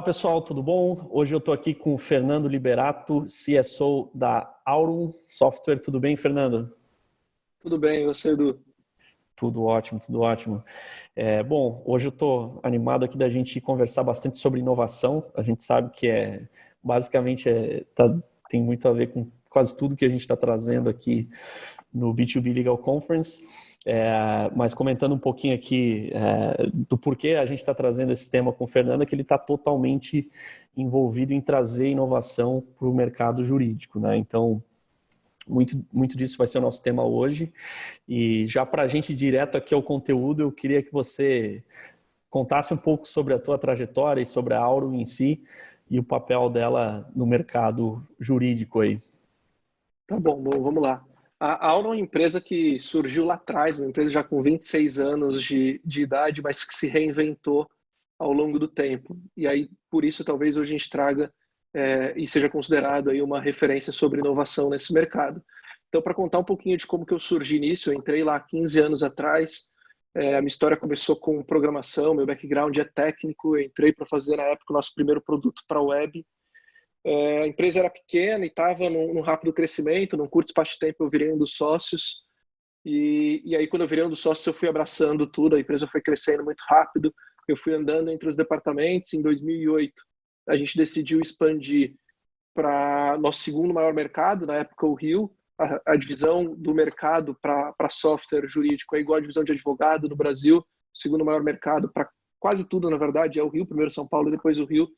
Olá pessoal, tudo bom? Hoje eu estou aqui com o Fernando Liberato, CSO da Aurum Software. Tudo bem, Fernando? Tudo bem, você, Edu? Tudo ótimo, tudo ótimo. Bom, hoje eu estou animado aqui da gente conversar bastante sobre inovação. A gente sabe que basicamente tem muito a ver com quase tudo que a gente está trazendo aqui no B2B Legal Conference. Mas comentando um pouquinho aqui do porquê a gente está trazendo esse tema com o Fernando, é que ele está totalmente envolvido em trazer inovação para o mercado jurídico, né? Então, muito disso vai ser o nosso tema hoje. E já para a gente ir direto aqui ao conteúdo, eu queria que você contasse um pouco sobre a tua trajetória e sobre a Aurum em si e o papel dela no mercado jurídico aí. Tá bom, vamos lá. A Aurum é uma empresa que surgiu lá atrás, uma empresa já com 26 anos de idade, mas que se reinventou ao longo do tempo. E aí, por isso, talvez hoje a gente traga e seja considerado aí uma referência sobre inovação nesse mercado. Então, para contar um pouquinho de como que eu surgi nisso, eu entrei lá 15 anos atrás. A minha história começou com programação, meu background é técnico, eu entrei para fazer, na época, o nosso primeiro produto para a web. A empresa era pequena e estava num rápido crescimento, num curto espaço de tempo eu virei um dos sócios. E aí, quando eu virei um dos sócios, eu fui abraçando tudo, a empresa foi crescendo muito rápido, eu fui andando entre os departamentos. Em 2008, a gente decidiu expandir para nosso segundo maior mercado, na época o Rio. A divisão do mercado para software jurídico é igual à divisão de advogado no Brasil. O segundo maior mercado para quase tudo, na verdade, é o Rio, primeiro São Paulo, depois o Rio.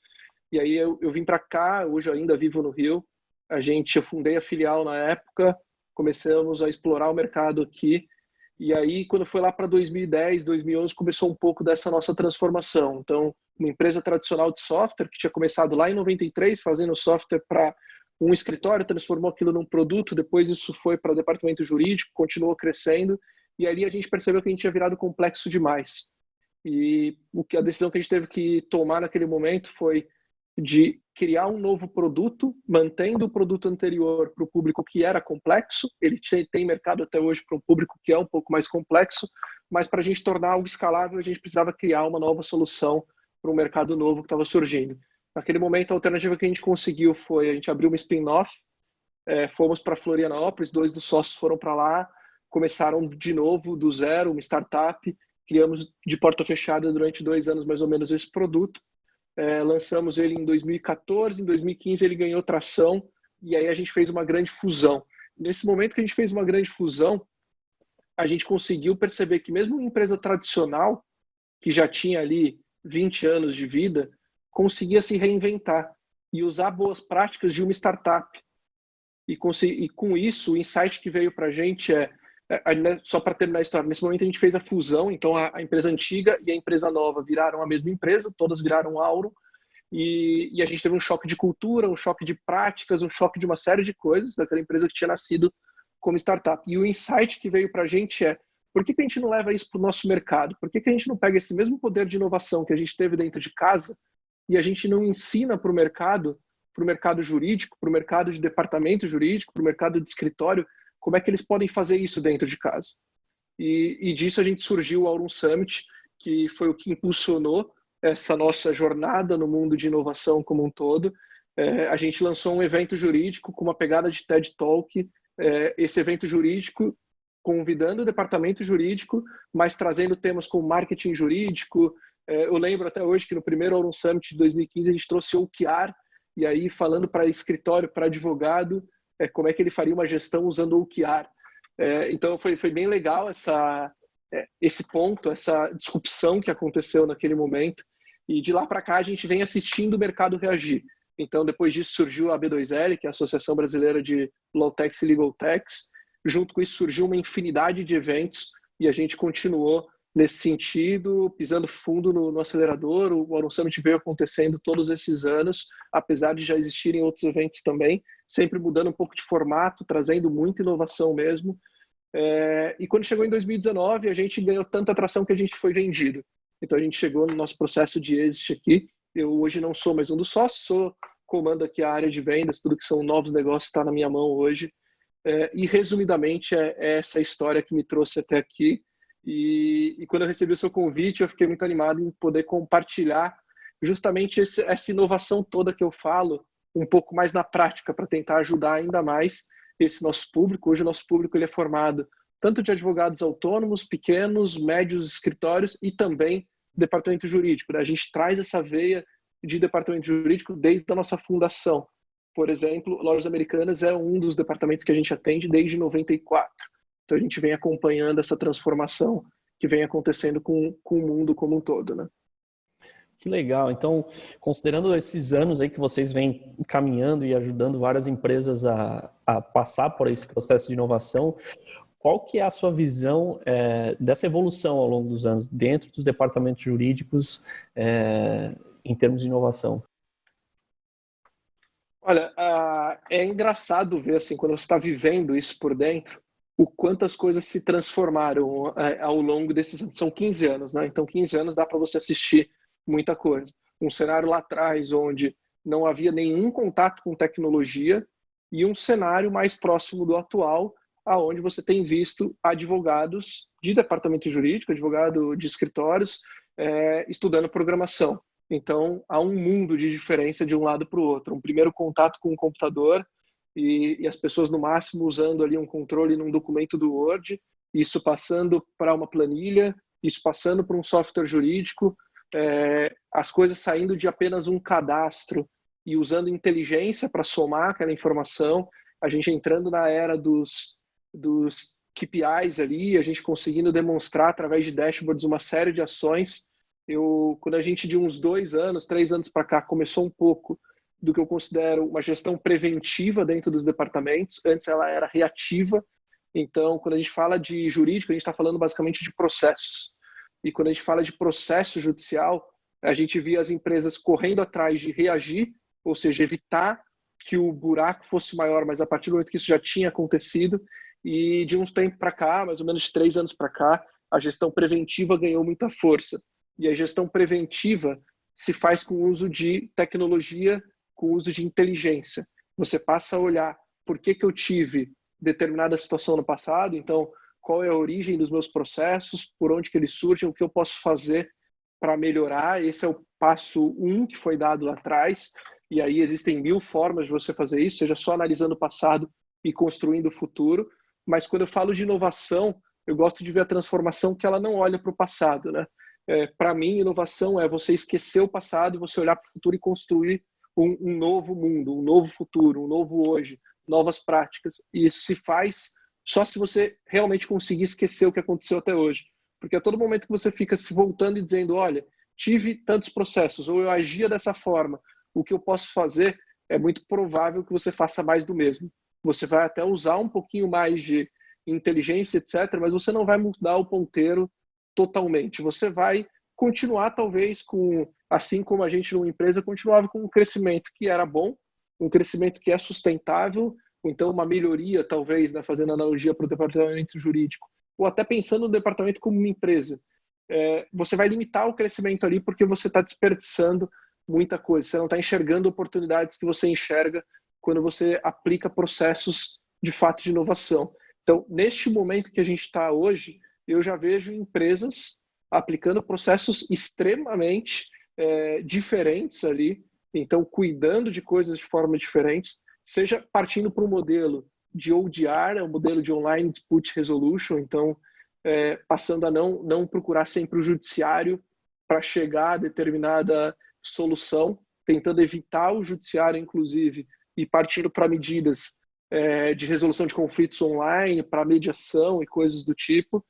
E aí eu vim para cá, hoje eu ainda vivo no Rio. Eu fundei a filial na época, começamos a explorar o mercado aqui. E aí, quando foi lá para 2010, 2011, começou um pouco dessa nossa transformação. Então, uma empresa tradicional de software, que tinha começado lá em 93, fazendo software para um escritório, transformou aquilo num produto, depois isso foi para o departamento jurídico, continuou crescendo, e ali a gente percebeu que a gente tinha virado complexo demais. E a decisão que a gente teve que tomar naquele momento foi de criar um novo produto, mantendo o produto anterior para o público que era complexo. Ele tem mercado até hoje para um público que é um pouco mais complexo, mas para a gente tornar algo escalável, a gente precisava criar uma nova solução para um mercado novo que estava surgindo. Naquele momento, a alternativa que a gente conseguiu foi a gente abrir uma spin-off, fomos para Florianópolis, 2 dos sócios foram para lá, começaram de novo, do zero, uma startup, criamos de porta fechada durante 2 anos mais ou menos esse produto. Lançamos ele em 2014, em 2015 ele ganhou tração e aí a gente fez uma grande fusão. Nesse momento que a gente fez uma grande fusão, a gente conseguiu perceber que mesmo uma empresa tradicional, que já tinha ali 20 anos de vida, conseguia se reinventar e usar boas práticas de uma startup. E com isso, o insight que veio para a gente só para terminar a história, nesse momento a gente fez a fusão, então a empresa antiga e a empresa nova viraram a mesma empresa, todas viraram Aurum, e a gente teve um choque de cultura, um choque de práticas, um choque de uma série de coisas daquela empresa que tinha nascido como startup. E o insight que veio para a gente por que a gente não leva isso para o nosso mercado? Por que a gente não pega esse mesmo poder de inovação que a gente teve dentro de casa e a gente não ensina para o mercado jurídico, para o mercado de departamento jurídico, para o mercado de escritório, como é que eles podem fazer isso dentro de casa? E disso a gente surgiu o Aurum Summit, que foi o que impulsionou essa nossa jornada no mundo de inovação como um todo. A gente lançou um evento jurídico com uma pegada de TED Talk. Esse evento jurídico convidando o departamento jurídico, mas trazendo temas como marketing jurídico. Eu lembro até hoje que no primeiro Aurum Summit de 2015 a gente trouxe o OKR, e aí falando para escritório, para advogado, como é que ele faria uma gestão usando o OKR. Então foi bem legal esse ponto, essa disrupção que aconteceu naquele momento, e de lá para cá a gente vem assistindo o mercado reagir. Então depois disso surgiu a B2L, que é a Associação Brasileira de Law Techs e Legal Techs. Junto com isso surgiu uma infinidade de eventos e a gente continuou nesse sentido, pisando fundo no acelerador. O Aurum Summit veio acontecendo todos esses anos, apesar de já existirem outros eventos também, sempre mudando um pouco de formato, trazendo muita inovação mesmo. E quando chegou em 2019, a gente ganhou tanta atração que a gente foi vendido. Então a gente chegou no nosso processo de exit aqui. Eu hoje não sou mais um dos sócios, comando aqui a área de vendas, tudo que são novos negócios está na minha mão hoje. E resumidamente é essa história que me trouxe até aqui. E quando eu recebi o seu convite, eu fiquei muito animado em poder compartilhar justamente essa inovação toda que eu falo, um pouco mais na prática, para tentar ajudar ainda mais esse nosso público. Hoje o nosso público ele é formado tanto de advogados autônomos, pequenos, médios escritórios e também departamento jurídico, né? A gente traz essa veia de departamento jurídico desde a nossa fundação. Por exemplo, Lojas Americanas é um dos departamentos que a gente atende desde 94. Então a gente vem acompanhando essa transformação que vem acontecendo com o mundo como um todo, né? Que legal. Então, considerando esses anos aí que vocês vêm caminhando e ajudando várias empresas a passar por esse processo de inovação, qual que é a sua visão dessa evolução ao longo dos anos dentro dos departamentos jurídicos em termos de inovação? Olha, é engraçado ver, assim, quando você está vivendo isso por dentro, o quanto as coisas se transformaram ao longo desses anos. São 15 anos, né? Então, 15 anos dá para você assistir muita coisa. Um cenário lá atrás, onde não havia nenhum contato com tecnologia, e um cenário mais próximo do atual, aonde você tem visto advogados de departamento jurídico, advogado de escritórios, estudando programação. Então, há um mundo de diferença de um lado para o outro. Um primeiro contato com o computador e as pessoas, no máximo, usando ali um controle num documento do Word, isso passando para uma planilha, isso passando para um software jurídico, as coisas saindo de apenas um cadastro e usando inteligência para somar aquela informação, a gente entrando na era dos KPIs ali, a gente conseguindo demonstrar através de dashboards uma série de ações. Quando a gente de uns 2 anos, 3 anos para cá, começou um pouco do que eu considero uma gestão preventiva dentro dos departamentos, antes ela era reativa. Então, quando a gente fala de jurídico, a gente está falando basicamente de processos. E quando a gente fala de processo judicial, a gente via as empresas correndo atrás de reagir, ou seja, evitar que o buraco fosse maior, mas a partir do momento que isso já tinha acontecido, e de uns tempos para cá, mais ou menos de 3 anos para cá, a gestão preventiva ganhou muita força. E a gestão preventiva se faz com o uso de tecnologia, com o uso de inteligência. Você passa a olhar por que eu tive determinada situação no passado, então qual é a origem dos meus processos, por onde que eles surgem, o que eu posso fazer para melhorar. Esse é o passo 1 que foi dado lá atrás, e aí existem 1000 formas de você fazer isso, seja só analisando o passado e construindo o futuro. Mas quando eu falo de inovação, eu gosto de ver a transformação que ela não olha para o passado, né? Para mim, inovação é você esquecer o passado e você olhar para o futuro e construir um novo mundo, um novo futuro, um novo hoje, novas práticas. E isso se faz só se você realmente conseguir esquecer o que aconteceu até hoje. Porque a todo momento que você fica se voltando e dizendo, olha, tive tantos processos, ou eu agia dessa forma, o que eu posso fazer, é muito provável que você faça mais do mesmo. Você vai até usar um pouquinho mais de inteligência, etc., mas você não vai mudar o ponteiro totalmente. Você vai continuar, talvez, assim como a gente numa empresa continuava com um crescimento que era bom, um crescimento que é sustentável, ou então uma melhoria, talvez, né, fazendo analogia para o departamento jurídico, ou até pensando no departamento como uma empresa. Você vai limitar o crescimento ali porque você está desperdiçando muita coisa, você não está enxergando oportunidades que você enxerga quando você aplica processos de fato de inovação. Então, neste momento que a gente está hoje, eu já vejo empresas aplicando processos extremamente diferentes ali, então cuidando de coisas de forma diferente, seja partindo para um modelo de ODR, um modelo de Online Dispute Resolution, então passando a não procurar sempre o judiciário para chegar a determinada solução, tentando evitar o judiciário, inclusive, e partindo para medidas de resolução de conflitos online, para mediação e coisas do tipo,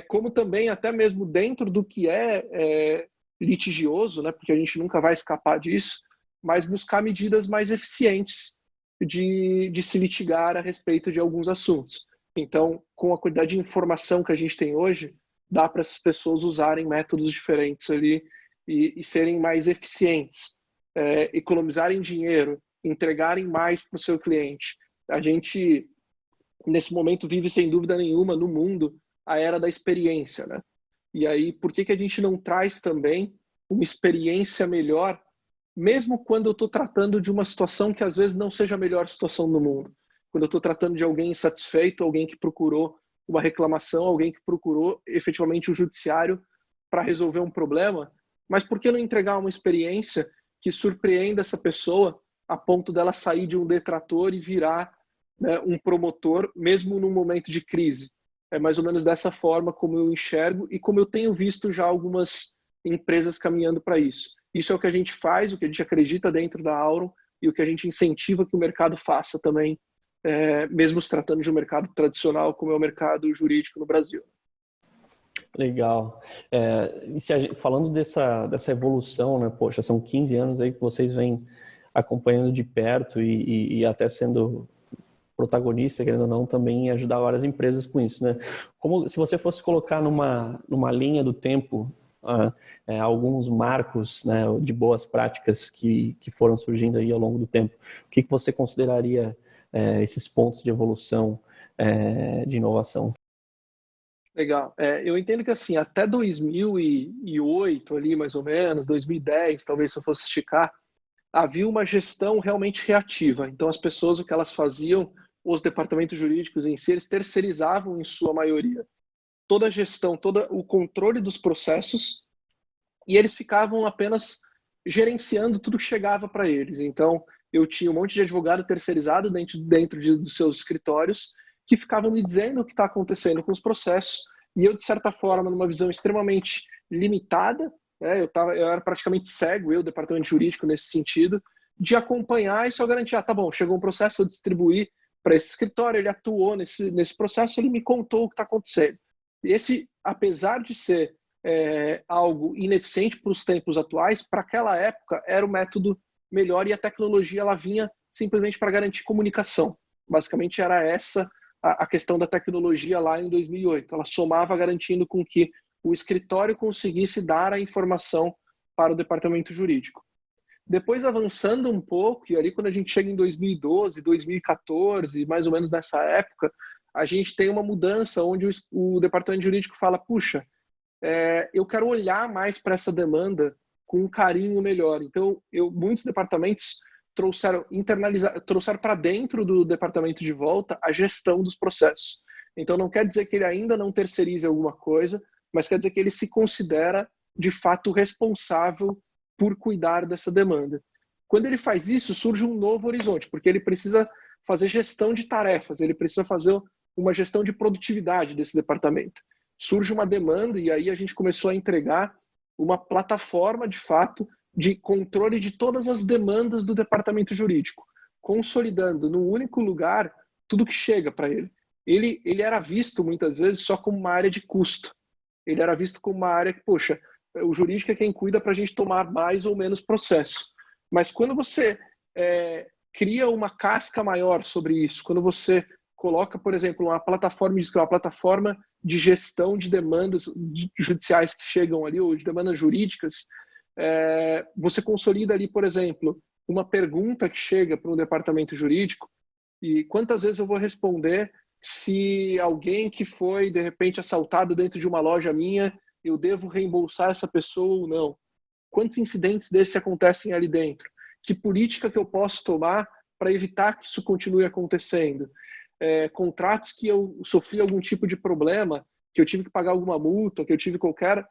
como também até mesmo dentro do que é litigioso, né, porque a gente nunca vai escapar disso, mas buscar medidas mais eficientes de se litigar a respeito de alguns assuntos. Então, com a quantidade de informação que a gente tem hoje, dá para essas pessoas usarem métodos diferentes ali e serem mais eficientes, economizarem dinheiro, entregarem mais para o seu cliente. A gente, nesse momento, vive sem dúvida nenhuma no mundo a era da experiência, né? E aí, por que a gente não traz também uma experiência melhor, mesmo quando eu estou tratando de uma situação que às vezes não seja a melhor situação do mundo? Quando eu estou tratando de alguém insatisfeito, alguém que procurou uma reclamação, alguém que procurou efetivamente o judiciário para resolver um problema, mas por que não entregar uma experiência que surpreenda essa pessoa a ponto dela sair de um detrator e virar, né, um promotor, mesmo num momento de crise? É mais ou menos dessa forma como eu enxergo e como eu tenho visto já algumas empresas caminhando para isso. Isso é o que a gente faz, o que a gente acredita dentro da Aurum e o que a gente incentiva que o mercado faça também, mesmo se tratando de um mercado tradicional como é o mercado jurídico no Brasil. Legal. Falando dessa evolução, né? Poxa, são 15 anos aí que vocês vêm acompanhando de perto e até sendo protagonista, querendo ou não, também ajudar várias empresas com isso, né? Como se você fosse colocar numa linha do tempo alguns marcos, né, de boas práticas que foram surgindo aí ao longo do tempo, o que você consideraria esses pontos de evolução, de inovação? Legal. Eu entendo que assim, até 2008 ali mais ou menos, 2010, talvez se eu fosse esticar, havia uma gestão realmente reativa. Então as pessoas, o que elas faziam, os departamentos jurídicos em si, eles terceirizavam em sua maioria toda a gestão, todo o controle dos processos, e eles ficavam apenas gerenciando tudo que chegava para eles. Então eu tinha um monte de advogado terceirizado dentro dos seus escritórios que ficavam me dizendo o que está acontecendo com os processos, e eu, de certa forma, numa visão extremamente limitada, né, eu era praticamente cego, eu, departamento jurídico, nesse sentido, de acompanhar e só garantir, tá bom, chegou um processo, eu distribuí para esse escritório, ele atuou nesse processo, ele me contou o que está acontecendo. Esse, apesar de ser algo ineficiente para os tempos atuais, para aquela época era o método melhor, e a tecnologia ela vinha simplesmente para garantir comunicação. Basicamente era essa a questão da tecnologia lá em 2008. Ela somava garantindo com que o escritório conseguisse dar a informação para o departamento jurídico. Depois, avançando um pouco, e ali quando a gente chega em 2012, 2014, mais ou menos nessa época, a gente tem uma mudança onde o departamento jurídico fala, puxa, eu quero olhar mais para essa demanda com um carinho melhor. Então, muitos departamentos trouxeram para dentro do departamento de volta a gestão dos processos. Então, não quer dizer que ele ainda não terceirize alguma coisa, mas quer dizer que ele se considera, de fato, responsável por cuidar dessa demanda. Quando ele faz isso, surge um novo horizonte, porque ele precisa fazer gestão de tarefas, ele precisa fazer uma gestão de produtividade desse departamento. Surge uma demanda e aí a gente começou a entregar uma plataforma, de fato, de controle de todas as demandas do departamento jurídico, consolidando num único lugar tudo que chega para ele. Ele era visto, muitas vezes, só como uma área de custo. Ele era visto como uma área que, poxa, o jurídico é quem cuida para a gente tomar mais ou menos processo. Mas quando você cria uma casca maior sobre isso, quando você coloca, por exemplo, uma plataforma de gestão de demandas judiciais que chegam ali, ou de demandas jurídicas, você consolida ali, por exemplo, uma pergunta que chega para um departamento jurídico, e quantas vezes eu vou responder se alguém que foi, de repente, assaltado dentro de uma loja minha, eu devo reembolsar essa pessoa ou não? Quantos incidentes desses acontecem ali dentro? Que política que eu posso tomar para evitar que isso continue acontecendo? Contratos que eu sofri algum tipo de problema, que eu tive que pagar alguma multa, que eu tive qualquer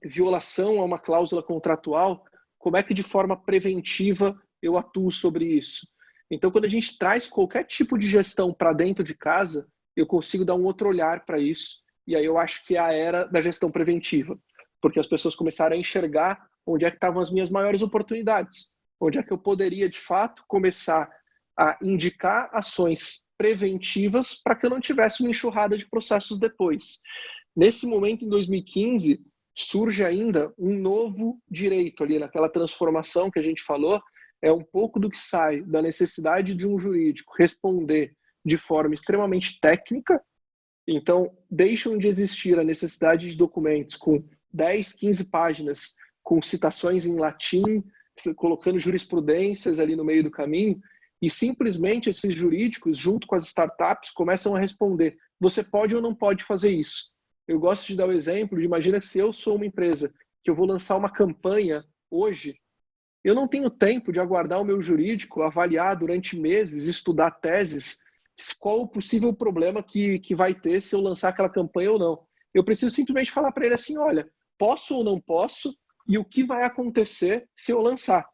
violação a uma cláusula contratual, como é que de forma preventiva eu atuo sobre isso? Então, quando a gente traz qualquer tipo de gestão para dentro de casa, eu consigo dar um outro olhar para isso, e aí eu acho que é a era da gestão preventiva, porque as pessoas começaram a enxergar onde é que estavam as minhas maiores oportunidades, onde é que eu poderia, de fato, começar a indicar ações preventivas para que eu não tivesse uma enxurrada de processos depois. Nesse momento, em 2015, surge ainda um novo direito ali, naquela transformação que a gente falou, é um pouco do que sai da necessidade de um jurídico responder de forma extremamente técnica. Então, deixam de existir a necessidade de documentos com 10, 15 páginas, com citações em latim, colocando jurisprudências ali no meio do caminho, e simplesmente esses jurídicos, junto com as startups, começam a responder, você pode ou não pode fazer isso? Eu gosto de dar o exemplo de, imagina que se eu sou uma empresa que eu vou lançar uma campanha hoje, eu não tenho tempo de aguardar o meu jurídico, avaliar durante meses, estudar teses, qual o possível problema que vai ter se eu lançar aquela campanha ou não. Eu preciso simplesmente falar para ele assim, olha, posso ou não posso e o que vai acontecer se eu lançar.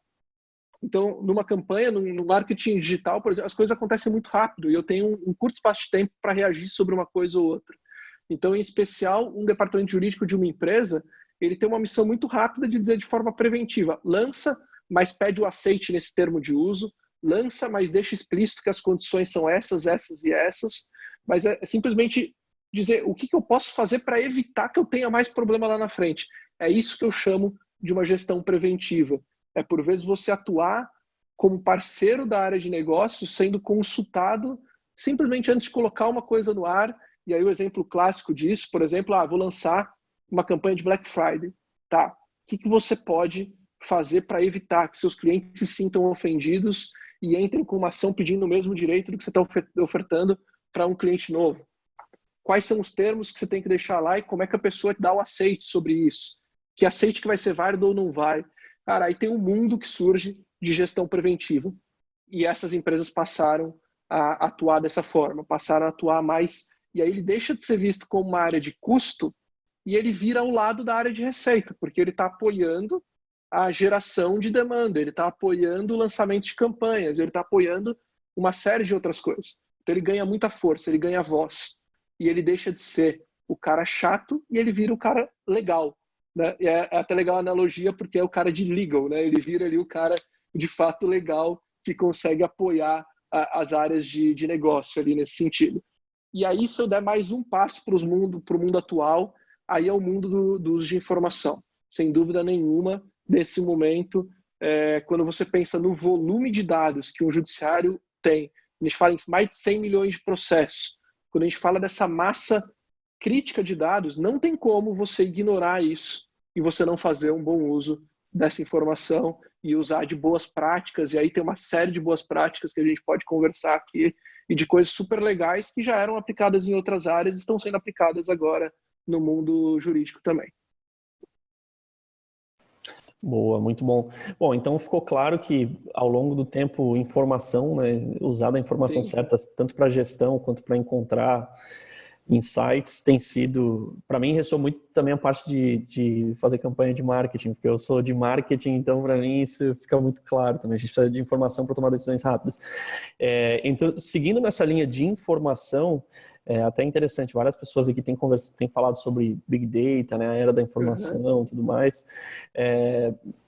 Então, numa campanha, no marketing digital, por exemplo, as coisas acontecem muito rápido e eu tenho um curto espaço de tempo para reagir sobre uma coisa ou outra. Então, em especial, um departamento jurídico de uma empresa, ele tem uma missão muito rápida de dizer de forma preventiva, lança, mas pede o aceite nesse termo de uso, lança, mas deixa explícito que as condições são essas, essas e essas, mas é simplesmente dizer o que eu posso fazer para evitar que eu tenha mais problema lá na frente. É isso que eu chamo de uma gestão preventiva. É, por vezes, você atuar como parceiro da área de negócio, sendo consultado simplesmente antes de colocar uma coisa no ar. E aí o exemplo clássico disso, por exemplo, vou lançar uma campanha de Black Friday. Tá, o que você pode fazer para evitar que seus clientes se sintam ofendidos e entrem com uma ação pedindo o mesmo direito do que você está ofertando para um cliente novo? Quais são os termos que você tem que deixar lá e como é que a pessoa dá o aceite sobre isso? Que aceite que vai ser válido ou não vai? Cara, aí tem um mundo que surge de gestão preventiva e essas empresas passaram a atuar dessa forma, passaram a atuar mais, e aí ele deixa de ser visto como uma área de custo e ele vira ao lado da área de receita, porque ele está apoiando a geração de demanda, ele está apoiando o lançamento de campanhas, ele está apoiando uma série de outras coisas. Então ele ganha muita força, ele ganha voz e ele deixa de ser o cara chato e ele vira o cara legal. Né? E é até legal a analogia porque é o cara de legal, né? Ele vira ali o cara de fato legal que consegue apoiar as áreas de negócio ali nesse sentido. E aí, se eu der mais um passo para o mundo atual, aí é o mundo do uso de informação. Sem dúvida nenhuma, nesse momento, quando você pensa no volume de dados que um judiciário tem, a gente fala em mais de 100 milhões de processos, quando a gente fala dessa massa crítica de dados, não tem como você ignorar isso e você não fazer um bom uso dessa informação e usar de boas práticas. E aí tem uma série de boas práticas que a gente pode conversar aqui e de coisas super legais que já eram aplicadas em outras áreas e estão sendo aplicadas agora no mundo jurídico também. Boa, muito bom. Bom, então ficou claro que ao longo do tempo, informação, né, usar a informação Sim. certa, tanto para gestão quanto para encontrar insights, tem sido, para mim, ressoou muito também a parte de fazer campanha de marketing, porque eu sou de marketing, então para mim isso fica muito claro também. A gente precisa de informação para tomar decisões rápidas. Então, seguindo nessa linha de informação, é até interessante, várias pessoas aqui têm falado sobre Big Data, né, a era da informação e tudo mais.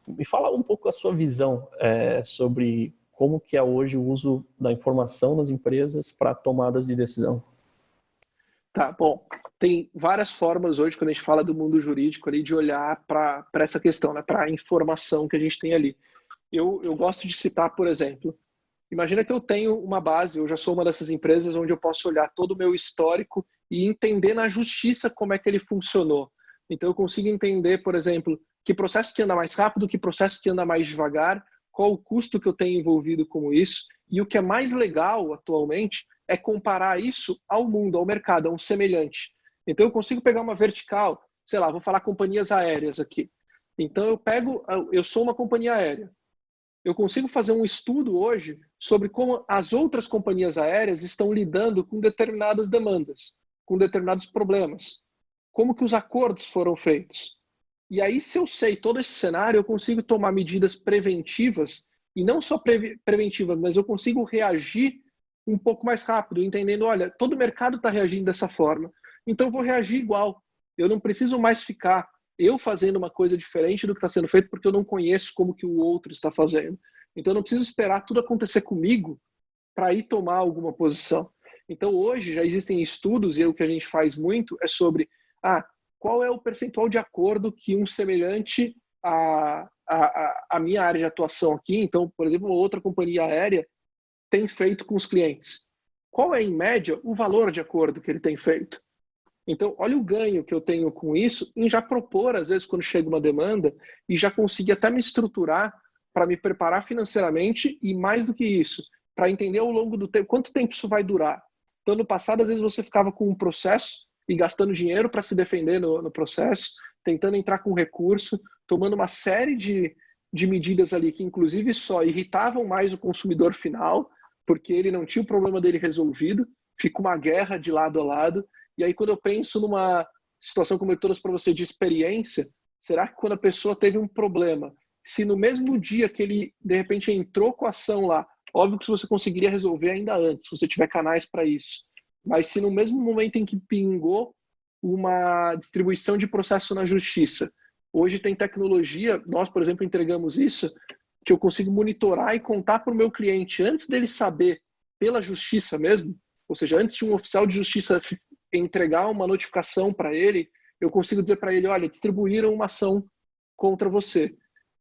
Me fala um pouco a sua visão sobre como que é hoje o uso da informação nas empresas para tomadas de decisão. Tá, bom, tem várias formas hoje, quando a gente fala do mundo jurídico, ali, de olhar para essa questão, né, para a informação que a gente tem ali. Eu gosto de citar, por exemplo, imagina que eu tenho uma base, eu já sou uma dessas empresas onde eu posso olhar todo o meu histórico e entender na justiça como é que ele funcionou. Então eu consigo entender, por exemplo, que processo que anda mais rápido, que processo que anda mais devagar, qual o custo que eu tenho envolvido com isso. E o que é mais legal atualmente é comparar isso ao mundo, ao mercado, a um semelhante. Então eu consigo pegar uma vertical, sei lá, vou falar companhias aéreas aqui. Então eu sou uma companhia aérea. Eu consigo fazer um estudo hoje sobre como as outras companhias aéreas estão lidando com determinadas demandas, com determinados problemas, como que os acordos foram feitos. E aí, se eu sei todo esse cenário, eu consigo tomar medidas preventivas, e não só preventivas, mas eu consigo reagir um pouco mais rápido, entendendo, olha, todo o mercado está reagindo dessa forma, então eu vou reagir igual. Eu não preciso mais ficar eu fazendo uma coisa diferente do que está sendo feito porque eu não conheço como que o outro está fazendo. Então eu não preciso esperar tudo acontecer comigo para ir tomar alguma posição. Então hoje já existem estudos e o que a gente faz muito é sobre qual é o percentual de acordo que um semelhante à minha área de atuação aqui, então, por exemplo, uma outra companhia aérea tem feito com os clientes. Qual é, em média, o valor de acordo que ele tem feito? Então, olha o ganho que eu tenho com isso em já propor, às vezes, quando chega uma demanda, e já conseguir até me estruturar para me preparar financeiramente e, mais do que isso, para entender ao longo do tempo, quanto tempo isso vai durar. Então, no passado, às vezes, você ficava com um processo e gastando dinheiro para se defender no processo, tentando entrar com recurso, tomando uma série de medidas ali que, inclusive, só irritavam mais o consumidor final, porque ele não tinha o problema dele resolvido, fica uma guerra de lado a lado. E aí, quando eu penso numa situação como eu trouxe para você de experiência, Será que quando a pessoa teve um problema, se no mesmo dia que ele, de repente, entrou com a ação lá, óbvio que você conseguiria resolver ainda antes, se você tiver canais para isso, mas se no mesmo momento em que pingou uma distribuição de processo na justiça, hoje tem tecnologia, nós, por exemplo, entregamos isso, que eu consigo monitorar e contar para o meu cliente antes dele saber pela justiça mesmo, ou seja, antes de um oficial de justiça entregar uma notificação para ele, eu consigo dizer para ele, olha, distribuíram uma ação contra você.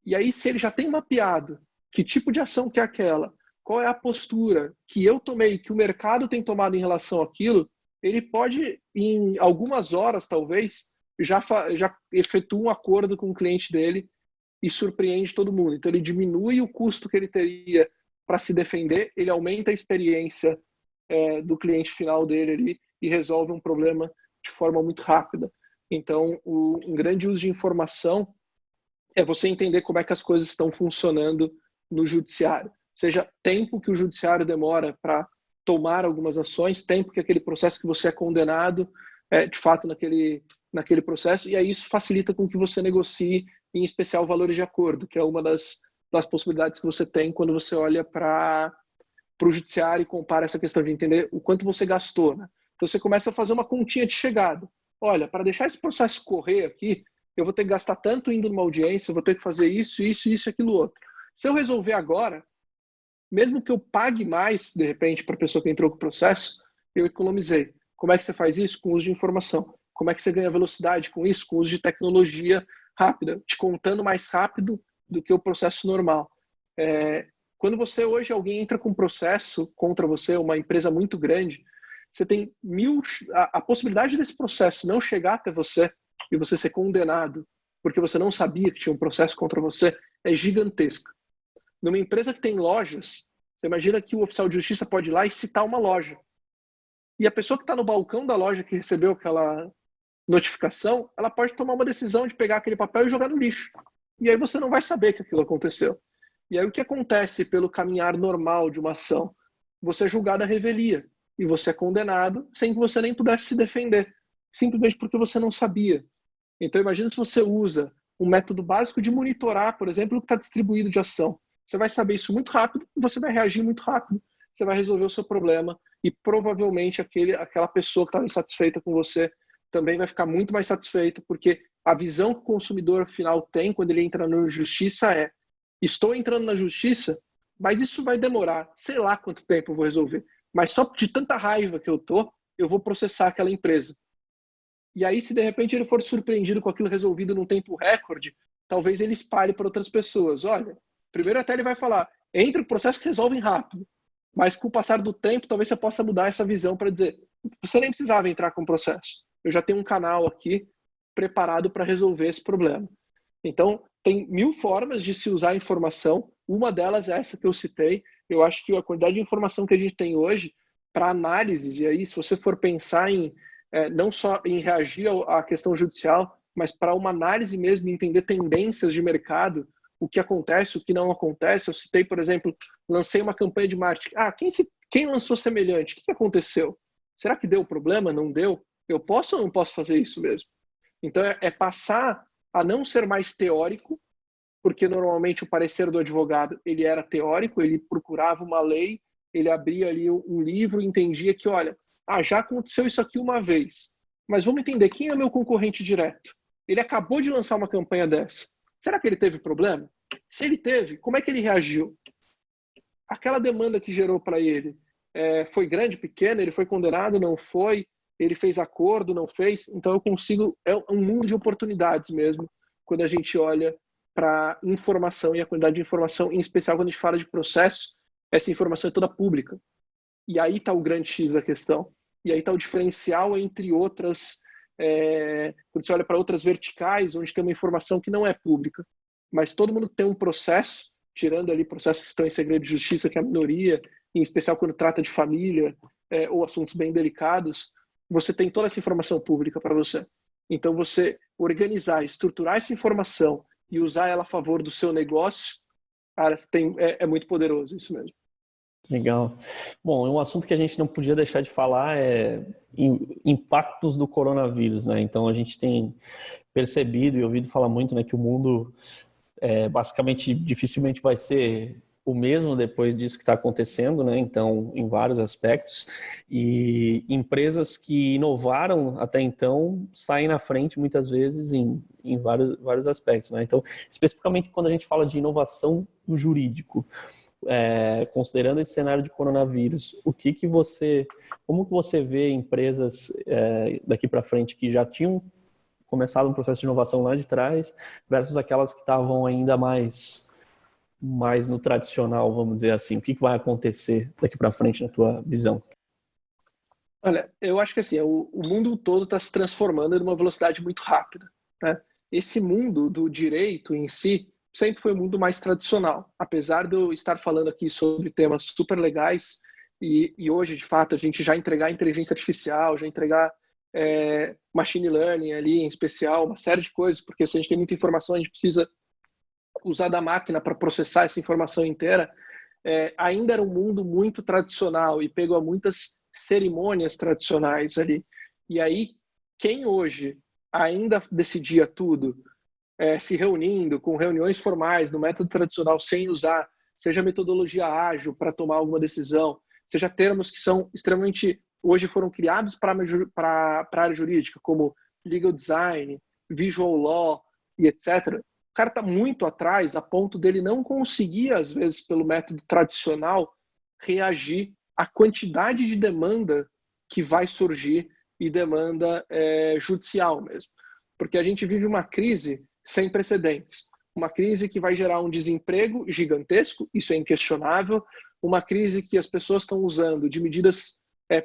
E aí, se ele já tem mapeado que tipo de ação que é aquela, qual é a postura que eu tomei, que o mercado tem tomado em relação àquilo, ele pode, em algumas horas, talvez, já efetua um acordo com o cliente dele e surpreende todo mundo. Então, ele diminui o custo que ele teria para se defender, ele aumenta a experiência do cliente final dele ali e resolve um problema de forma muito rápida. Então, um grande uso de informação é você entender como é que as coisas estão funcionando no judiciário. Seja tempo que o judiciário demora para tomar algumas ações, tempo que aquele processo que você é condenado de fato naquele processo, e aí isso facilita com que você negocie, em especial, valores de acordo, que é uma das possibilidades que você tem quando você olha para o judiciário e compara essa questão de entender o quanto você gastou. Né? Então você começa a fazer uma continha de chegada. Olha, para deixar esse processo correr aqui, eu vou ter que gastar tanto indo numa audiência, eu vou ter que fazer isso, aquilo, outro. Se eu resolver agora, mesmo que eu pague mais, de repente, para a pessoa que entrou com o processo, eu economizei. Como é que você faz isso? Com o uso de informação. Como é que você ganha velocidade com isso? Com o uso de tecnologia rápida, te contando mais rápido do que o processo normal. Quando você hoje, alguém entra com um processo contra você, uma empresa muito grande, você tem a possibilidade desse processo não chegar até você e você ser condenado porque você não sabia que tinha um processo contra você é gigantesca. Numa empresa que tem lojas, você imagina que o oficial de justiça pode ir lá e citar uma loja. E a pessoa que está no balcão da loja que recebeu aquela notificação, ela pode tomar uma decisão de pegar aquele papel e jogar no lixo. E aí você não vai saber que aquilo aconteceu. E aí o que acontece pelo caminhar normal de uma ação? Você é julgado à revelia e você é condenado sem que você nem pudesse se defender, simplesmente porque você não sabia. Então imagina se você usa um método básico de monitorar, por exemplo, o que está distribuído de ação. Você vai saber isso muito rápido e você vai reagir muito rápido. Você vai resolver o seu problema e provavelmente aquela pessoa que estava insatisfeita com você também vai ficar muito mais satisfeita, porque a visão que o consumidor final tem quando ele entra na justiça é: estou entrando na justiça, mas isso vai demorar, sei lá quanto tempo eu vou resolver, mas só de tanta raiva que eu vou processar aquela empresa. E aí, se de repente ele for surpreendido com aquilo resolvido num tempo recorde, talvez ele espalhe para outras pessoas. Olha, primeiro até ele vai falar, entre o processo que resolvem rápido, mas com o passar do tempo, talvez você possa mudar essa visão para dizer, você nem precisava entrar com o processo. Eu já tenho um canal aqui preparado para resolver esse problema. Então, tem 1000 formas de se usar a informação. Uma delas é essa que eu citei. Eu acho que a quantidade de informação que a gente tem hoje para análises, e aí se você for pensar em não só em reagir à questão judicial, mas para uma análise mesmo, entender tendências de mercado, o que acontece, o que não acontece. Eu citei, por exemplo, lancei uma campanha de marketing. Quem lançou semelhante? O que aconteceu? Será que deu problema? Não deu? Eu posso ou não posso fazer isso mesmo? Então, é passar a não ser mais teórico, porque normalmente o parecer do advogado ele era teórico, ele procurava uma lei, ele abria ali um livro e entendia que, olha, já aconteceu isso aqui uma vez, mas vamos entender quem é meu concorrente direto. Ele acabou de lançar uma campanha dessa. Será que ele teve problema? Se ele teve, como é que ele reagiu? Aquela demanda que gerou para ele foi grande, pequena? Ele foi condenado? Não foi? Ele fez acordo? Não fez? Então eu consigo... É um mundo de oportunidades mesmo, quando a gente olha para informação e a quantidade de informação, em especial quando a gente fala de processo, essa informação é toda pública. E aí está o grande X da questão. E aí está o diferencial entre outras... quando você olha para outras verticais, onde tem uma informação que não é pública, mas todo mundo tem um processo, tirando ali processos que estão em segredo de justiça, que é a minoria, em especial quando trata de família ou assuntos bem delicados, você tem toda essa informação pública para você. Então, você organizar, estruturar essa informação e usar ela a favor do seu negócio, cara, é muito poderoso isso mesmo. Legal. Bom, um assunto que a gente não podia deixar de falar é impactos do coronavírus, né? Então a gente tem percebido e ouvido falar muito, né, que o mundo basicamente dificilmente vai ser o mesmo depois disso que está acontecendo, né? Então, em vários aspectos, e empresas que inovaram até então saem na frente muitas vezes em vários aspectos, né? Então, especificamente quando a gente fala de inovação no jurídico, considerando esse cenário de coronavírus, como que você vê empresas daqui para frente que já tinham começado um processo de inovação lá de trás versus aquelas que estavam ainda mais no tradicional, vamos dizer assim? O que vai acontecer daqui para frente na tua visão? Olha, eu acho que assim, o mundo todo está se transformando numa velocidade muito rápida, né? Esse mundo do direito em si sempre foi um mundo mais tradicional. Apesar de eu estar falando aqui sobre temas super legais e hoje, de fato, a gente já entregar inteligência artificial, já entregar machine learning ali, em especial, uma série de coisas, porque se a gente tem muita informação, a gente precisa usar da máquina para processar essa informação inteira. Ainda era um mundo muito tradicional e pegou a muitas cerimônias tradicionais ali. E aí, quem hoje ainda decidia tudo, se reunindo com reuniões formais no método tradicional, sem usar, seja metodologia ágil para tomar alguma decisão, seja termos que são extremamente, hoje foram criados para a área jurídica, como legal design, visual law e etc. O cara está muito atrás, a ponto dele não conseguir, às vezes, pelo método tradicional, reagir à quantidade de demanda que vai surgir e demanda judicial mesmo. Porque a gente vive uma crise sem precedentes. Uma crise que vai gerar um desemprego gigantesco, isso é inquestionável. Uma crise que as pessoas estão usando de medidas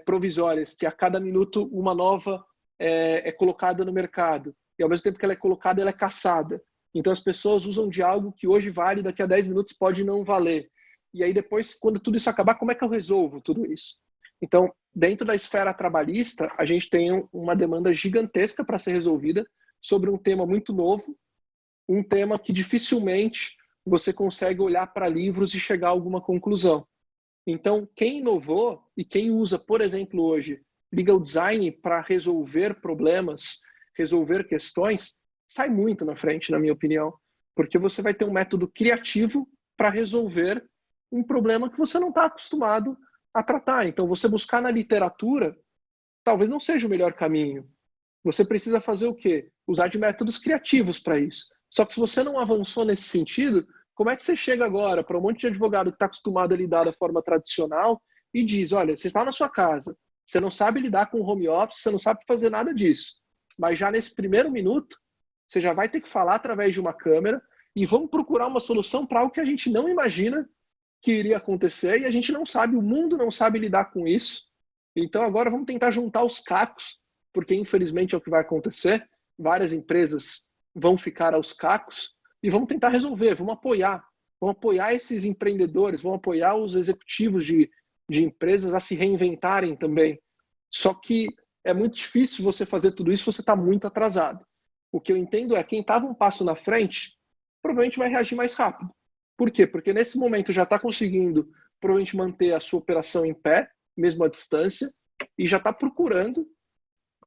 provisórias, que a cada minuto uma nova é colocada no mercado. E ao mesmo tempo que ela é colocada, ela é caçada. Então as pessoas usam de algo que hoje vale, daqui a 10 minutos pode não valer. E aí depois, quando tudo isso acabar, como é que eu resolvo tudo isso? Então, dentro da esfera trabalhista, a gente tem uma demanda gigantesca para ser resolvida sobre um tema muito novo, um tema que dificilmente você consegue olhar para livros e chegar a alguma conclusão. Então, quem inovou e quem usa, por exemplo, hoje, legal design para resolver problemas, resolver questões, sai muito na frente, na minha opinião, porque você vai ter um método criativo para resolver um problema que você não está acostumado a tratar. Então, você buscar na literatura talvez não seja o melhor caminho. Você precisa fazer o quê? Usar de métodos criativos para isso. Só que se você não avançou nesse sentido, como é que você chega agora para um monte de advogado que está acostumado a lidar da forma tradicional e diz, olha, você está na sua casa, você não sabe lidar com home office, você não sabe fazer nada disso. Mas já nesse primeiro minuto, você já vai ter que falar através de uma câmera e vamos procurar uma solução para algo que a gente não imagina que iria acontecer e a gente não sabe, o mundo não sabe lidar com isso. Então agora vamos tentar juntar os cacos, porque infelizmente é o que vai acontecer. Várias empresas vão ficar aos cacos e vamos tentar resolver, vamos apoiar esses empreendedores, vamos apoiar os executivos de empresas a se reinventarem também. Só que é muito difícil você fazer tudo isso se você está muito atrasado. O que eu entendo é quem estava um passo na frente provavelmente vai reagir mais rápido. Por quê? Porque nesse momento já está conseguindo provavelmente manter a sua operação em pé, mesmo à distância, e já está procurando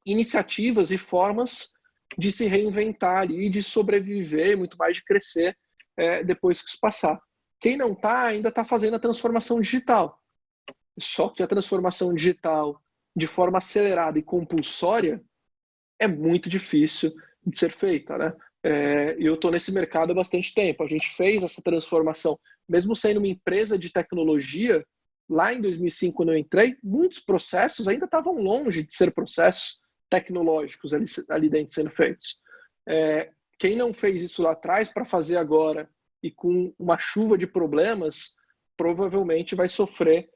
iniciativas e formas de se reinventar ali, de sobreviver, muito mais de crescer depois que isso passar. Quem não está, ainda está fazendo a transformação digital. Só que a transformação digital de forma acelerada e compulsória é muito difícil de ser feita, né? Eu estou nesse mercado há bastante tempo. A gente fez essa transformação, mesmo sendo uma empresa de tecnologia. Lá em 2005, quando eu entrei, muitos processos ainda estavam longe de ser processos tecnológicos ali dentro sendo feitos. Quem não fez isso lá atrás para fazer agora e com uma chuva de problemas, provavelmente vai sofrer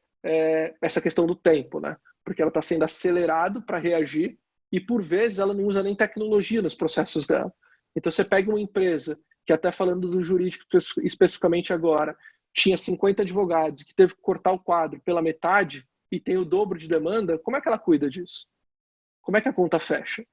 essa questão do tempo, né? Porque ela está sendo acelerado para reagir e por vezes ela não usa nem tecnologia nos processos dela. Então você pega uma empresa que, até falando do jurídico especificamente agora, tinha 50 advogados, que teve que cortar o quadro pela metade e tem o dobro de demanda, como é que ela cuida disso? Como é que a conta fecha?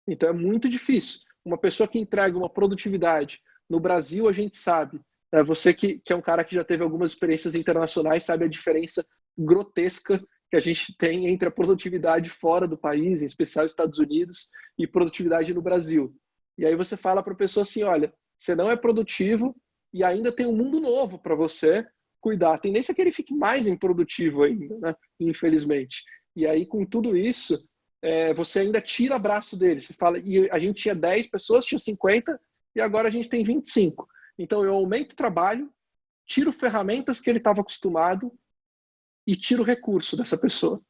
Então é muito difícil. Uma pessoa que entrega uma produtividade, no Brasil a gente sabe Você que é um cara que já teve algumas experiências internacionais, sabe a diferença grotesca que a gente tem entre a produtividade fora do país, em especial Estados Unidos, e produtividade no Brasil. E aí você fala para a pessoa assim, olha, você não é produtivo e ainda tem um mundo novo para você cuidar. A tendência é que ele fique mais improdutivo ainda, né? Infelizmente. E aí, com tudo isso, você ainda tira braço dele. Você fala, e a gente tinha 10 pessoas, tinha 50, e agora a gente tem 25. Então, eu aumento o trabalho, tiro ferramentas que ele estava acostumado e tiro recurso dessa pessoa.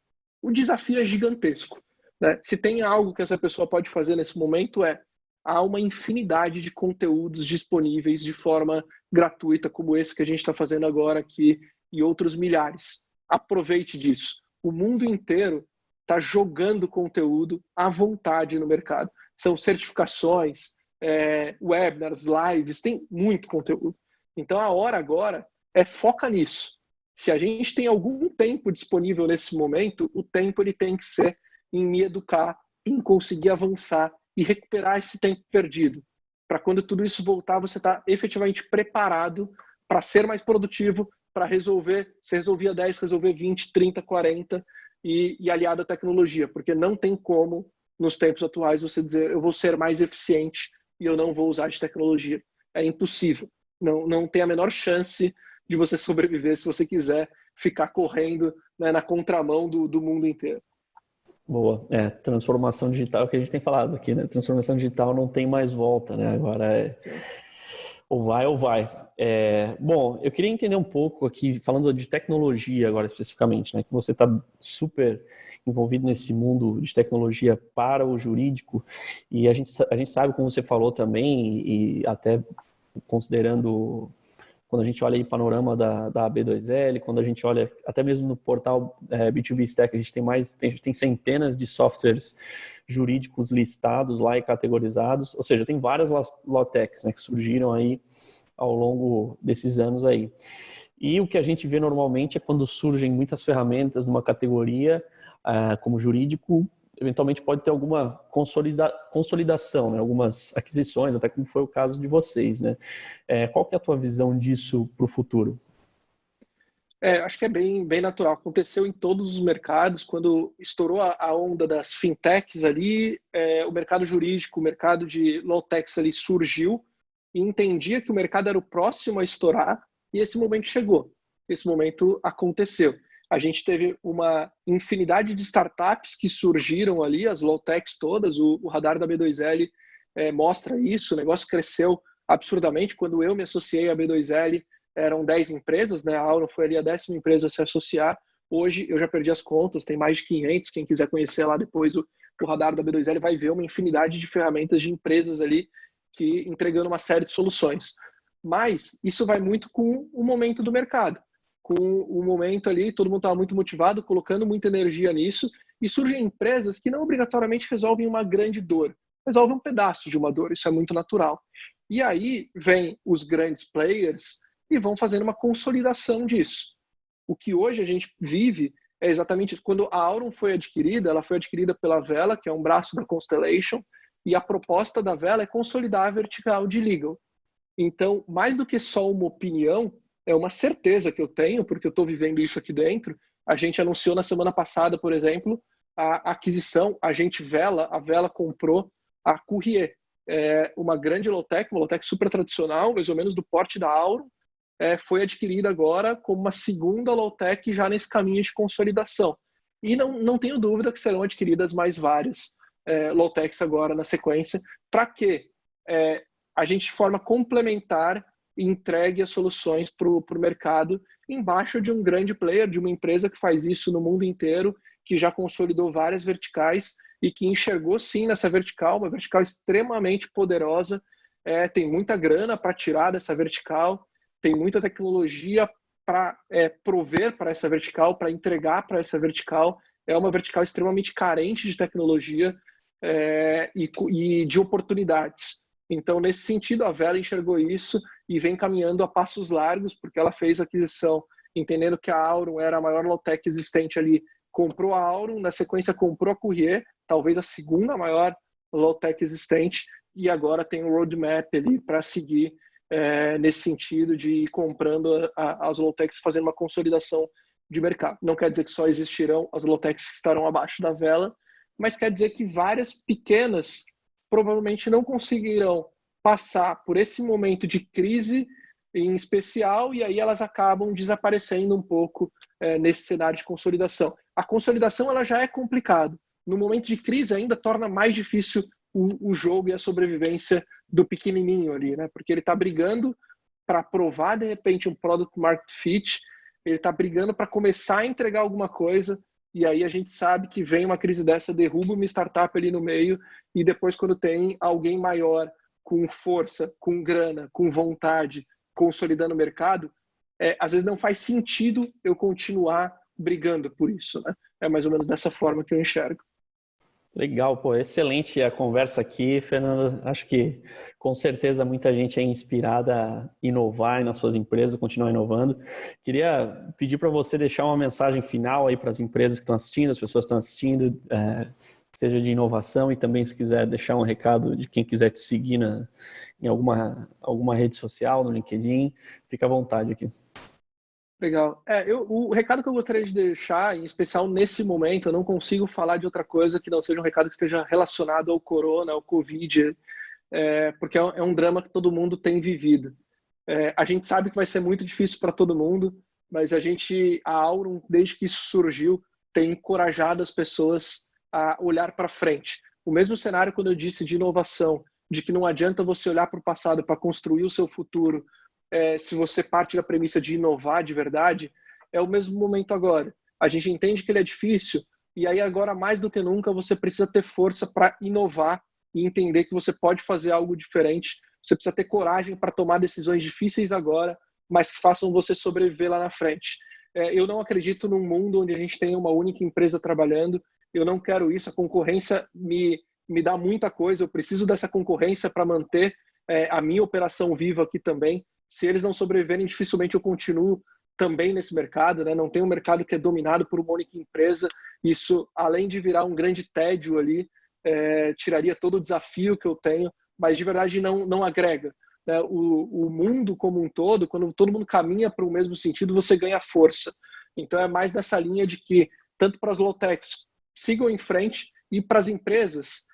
O desafio é gigantesco, né? Se tem algo que essa pessoa pode fazer nesse momento há uma infinidade de conteúdos disponíveis de forma gratuita, como esse que a gente está fazendo agora aqui, e outros milhares. Aproveite disso. O mundo inteiro está jogando conteúdo à vontade no mercado. São certificações, webinars, lives, tem muito conteúdo. Então a hora agora foca nisso. Se a gente tem algum tempo disponível nesse momento, o tempo ele tem que ser em me educar, em conseguir avançar e recuperar esse tempo perdido. Para quando tudo isso voltar, você está efetivamente preparado para ser mais produtivo, para resolver, se resolvia 10, resolver 20, 30, 40 e aliado à tecnologia, porque não tem como, nos tempos atuais, você dizer eu vou ser mais eficiente e eu não vou usar de tecnologia. É impossível. Não tem a menor chance de você sobreviver se você quiser ficar correndo, né, na contramão do mundo inteiro. Boa. Transformação digital é o que a gente tem falado aqui, né? Transformação digital não tem mais volta, né? Agora ou vai ou vai. Bom, eu queria entender um pouco aqui, falando de tecnologia agora especificamente, né? Que você está super envolvido nesse mundo de tecnologia para o jurídico, e a gente sabe, como você falou também, e até considerando quando a gente olha aí o panorama da B2L, quando a gente olha até mesmo no portal B2B Stack, a gente tem centenas de softwares jurídicos listados lá e categorizados, ou seja, tem várias Lawtechs, né, que surgiram aí ao longo desses anos aí. E o que a gente vê normalmente é quando surgem muitas ferramentas numa categoria, como jurídico, eventualmente pode ter alguma consolidação, né? Algumas aquisições, até como foi o caso de vocês, né? Qual que é a tua visão disso para o futuro? Acho que é bem natural. Aconteceu em todos os mercados. Quando estourou a onda das fintechs ali, o mercado jurídico, o mercado de low-techs ali surgiu e entendia que o mercado era o próximo a estourar e esse momento chegou. Esse momento aconteceu. A gente teve uma infinidade de startups que surgiram ali, as low-techs todas, o radar da B2L mostra isso, o negócio cresceu absurdamente. Quando eu me associei à B2L, eram 10 empresas, né? A Auron foi ali a 10ª empresa a se associar. Hoje eu já perdi as contas, tem mais de 500. Quem quiser conhecer lá depois o radar da B2L vai ver uma infinidade de ferramentas de empresas ali que entregando uma série de soluções. Mas isso vai muito com o momento do mercado. Com o momento ali, todo mundo estava muito motivado, colocando muita energia nisso, e surgem empresas que não obrigatoriamente resolvem uma grande dor, resolvem um pedaço de uma dor, isso é muito natural. E aí vem os grandes players e vão fazendo uma consolidação disso. O que hoje a gente vive é exatamente quando a Auron foi adquirida, ela foi adquirida pela Vela, que é um braço da Constellation, e a proposta da Vela é consolidar a vertical de legal. Então, mais do que só uma opinião, é uma certeza que eu tenho, porque eu estou vivendo isso aqui dentro. A gente anunciou na semana passada, por exemplo, a aquisição, a Vela comprou a Courrier, uma grande low-tech, uma low-tech super tradicional, mais ou menos do porte da Auron, foi adquirida agora como uma segunda low-tech já nesse caminho de consolidação. E não tenho dúvida que serão adquiridas mais várias low-techs agora na sequência, para que a gente de forma complementar entregue as soluções para o mercado embaixo de um grande player, de uma empresa que faz isso no mundo inteiro, que já consolidou várias verticais e que enxergou sim nessa vertical, uma vertical extremamente poderosa, tem muita grana para tirar dessa vertical, tem muita tecnologia para prover para essa vertical, para entregar para essa vertical. É uma vertical extremamente carente de tecnologia e de oportunidades. Então, nesse sentido, a Vela enxergou isso e vem caminhando a passos largos, porque ela fez a aquisição, entendendo que a Auron era a maior low-tech existente ali, comprou a Auron, na sequência comprou a Courrier, talvez a segunda maior low-tech existente, e agora tem um roadmap ali para seguir nesse sentido de ir comprando as low-techs, fazendo uma consolidação de mercado. Não quer dizer que só existirão as low-techs que estarão abaixo da vela, mas quer dizer que várias pequenas provavelmente não conseguirão passar por esse momento de crise em especial, e aí elas acabam desaparecendo um pouco nesse cenário de consolidação. A consolidação ela já é complicado. No momento de crise ainda torna mais difícil o jogo e a sobrevivência do pequenininho ali, né? Porque ele está brigando para provar, de repente, um product market fit, ele está brigando para começar a entregar alguma coisa, e aí a gente sabe que vem uma crise dessa, derruba uma startup ali no meio, e depois quando tem alguém maior, com força, com grana, com vontade, consolidando o mercado, às vezes não faz sentido eu continuar brigando por isso, né? É mais ou menos dessa forma que eu enxergo. Legal, pô, excelente a conversa aqui, Fernando. Acho que com certeza muita gente é inspirada a inovar nas suas empresas, continuar inovando. Queria pedir para você deixar uma mensagem final aí para as empresas que estão assistindo, as pessoas que estão assistindo, seja de inovação, e também se quiser deixar um recado de quem quiser te seguir em alguma rede social, no LinkedIn, fica à vontade aqui. Legal. O recado que eu gostaria de deixar, em especial nesse momento, eu não consigo falar de outra coisa que não seja um recado que esteja relacionado ao corona, ao Covid, porque é um drama que todo mundo tem vivido. A gente sabe que vai ser muito difícil para todo mundo, mas a Aurum, desde que isso surgiu, tem encorajado as pessoas a olhar para frente. O mesmo cenário quando eu disse de inovação, de que não adianta você olhar para o passado para construir o seu futuro, se você parte da premissa de inovar de verdade, é o mesmo momento agora. A gente entende que ele é difícil, e aí agora mais do que nunca você precisa ter força para inovar e entender que você pode fazer algo diferente. Você precisa ter coragem para tomar decisões difíceis agora, mas que façam você sobreviver lá na frente. Eu não acredito num mundo onde a gente tenha uma única empresa trabalhando. Eu não quero isso. A concorrência me dá muita coisa. Eu preciso dessa concorrência para manter a minha operação viva aqui também. Se eles não sobreviverem, dificilmente eu continuo também nesse mercado, né? Não tem um mercado que é dominado por uma única empresa. Isso, além de virar um grande tédio ali, tiraria todo o desafio que eu tenho, mas de verdade não agrega. Né? O mundo como um todo, quando todo mundo caminha para o mesmo sentido, você ganha força. Então é mais nessa linha de que, tanto para as low-techs, sigam em frente, e para as empresas,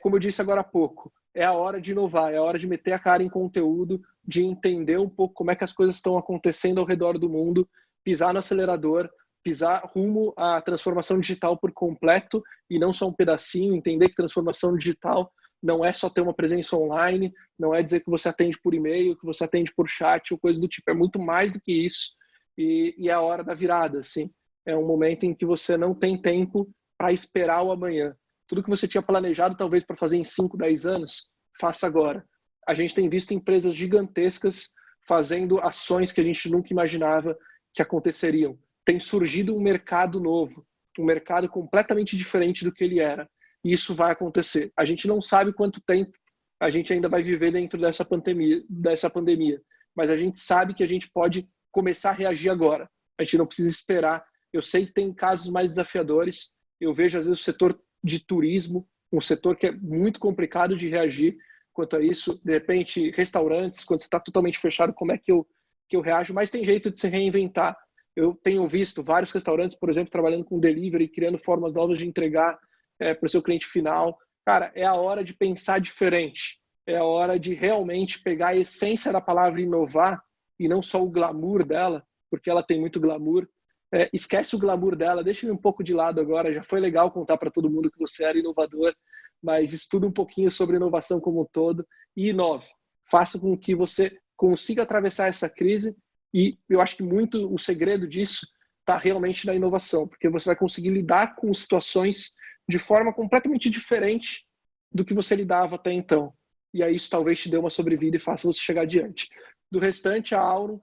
como eu disse agora há pouco, é a hora de inovar, é a hora de meter a cara em conteúdo, de entender um pouco como é que as coisas estão acontecendo ao redor do mundo, pisar no acelerador, pisar rumo à transformação digital por completo e não só um pedacinho, entender que transformação digital não é só ter uma presença online, não é dizer que você atende por e-mail, que você atende por chat ou coisa do tipo, é muito mais do que isso, e é a hora da virada, assim. É um momento em que você não tem tempo para esperar o amanhã. Tudo que você tinha planejado talvez para fazer em 5, 10 anos, faça agora. A gente tem visto empresas gigantescas fazendo ações que a gente nunca imaginava que aconteceriam. Tem surgido um mercado novo, um mercado completamente diferente do que ele era. E isso vai acontecer. A gente não sabe quanto tempo a gente ainda vai viver dentro dessa pandemia, mas a gente sabe que a gente pode começar a reagir agora. A gente não precisa esperar. Eu sei que tem casos mais desafiadores. Eu vejo, às vezes, o setor de turismo, um setor que é muito complicado de reagir quanto a isso. De repente, restaurantes, quando você está totalmente fechado, como é que eu reajo? Mas tem jeito de se reinventar. Eu tenho visto vários restaurantes, por exemplo, trabalhando com delivery, criando formas novas de entregar para o seu cliente final. Cara, é a hora de pensar diferente. É a hora de realmente pegar a essência da palavra inovar e não só o glamour dela, porque ela tem muito glamour. Esquece o glamour dela, deixa ele um pouco de lado agora. Já foi legal contar para todo mundo que você era inovador, mas estuda um pouquinho sobre inovação como um todo e inove. Faça com que você consiga atravessar essa crise, e eu acho que muito o segredo disso está realmente na inovação, porque você vai conseguir lidar com situações de forma completamente diferente do que você lidava até então. E aí isso talvez te dê uma sobrevida e faça você chegar adiante. Do restante, a Aurum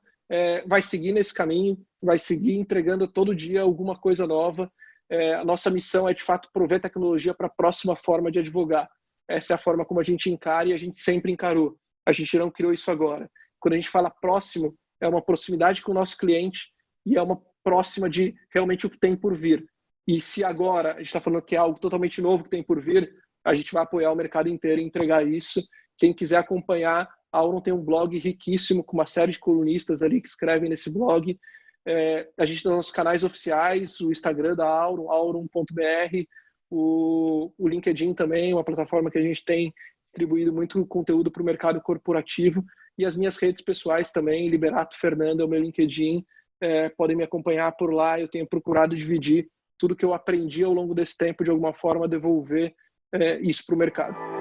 vai seguir nesse caminho, vai seguir entregando todo dia alguma coisa nova. A nossa missão é, de fato, prover tecnologia para a próxima forma de advogar. Essa é a forma como a gente encara, e a gente sempre encarou. A gente não criou isso agora. Quando a gente fala próximo, é uma proximidade com o nosso cliente e é uma próxima de realmente o que tem por vir. E se agora a gente está falando que é algo totalmente novo que tem por vir, a gente vai apoiar o mercado inteiro e entregar isso. Quem quiser acompanhar, A Auron tem um blog riquíssimo, com uma série de colunistas ali que escrevem nesse blog. A gente tem nossos canais oficiais, o Instagram da Auron, auron.br, o LinkedIn também, uma plataforma que a gente tem distribuído muito conteúdo para o mercado corporativo, e as minhas redes pessoais também, Liberato Fernando é o meu LinkedIn, podem me acompanhar por lá. Eu tenho procurado dividir tudo que eu aprendi ao longo desse tempo, de alguma forma devolver isso para o mercado.